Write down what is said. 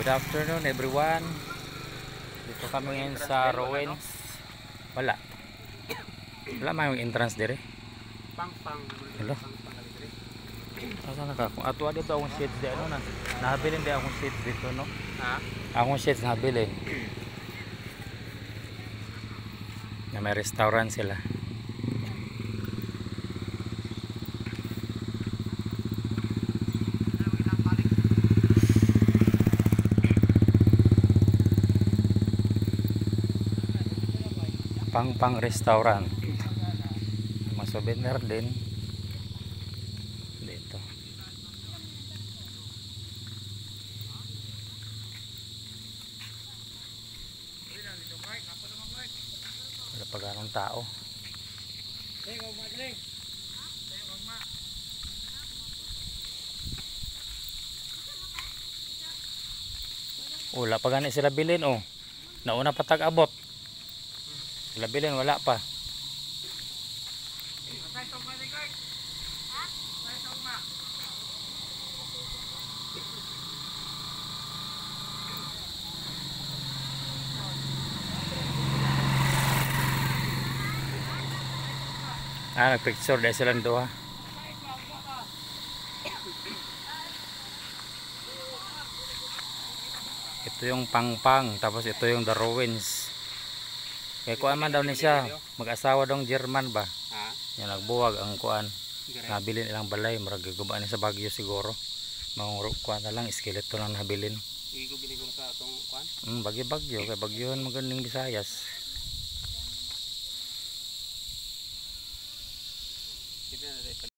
Good afternoon everyone. Dito kami ngayon sa Rowens. Wala. Wala may entrance dire. Pang. Hello. Asa na ka? Kung atwa dito akong shades di ano na. Nahabilin di akong shades dito no. Ha? Akong shades nahabilin. Na may restaurant sila. Pang restaurant. Mga souvenir din dito. Wala pa ganong tao. Wala pa gani sila bilin oh. Nauna pa tag-abot. Sila bilin wala pa. Nagpicture dahil silang doha. Ito yung pang tapos ito yung the Rowens. Kaya kuan man daw ni siya, mag-asawa dong German ba? Ha? Yung nagbuwag ang kuan. Nabilin ilang balay, marag gubaan sa Baguio siguro. Mga kuan na lang, iskeleto lang nabilin. Igo bili ko sa atong kuan. Bagyo kay Bagyoon magaling Visayas.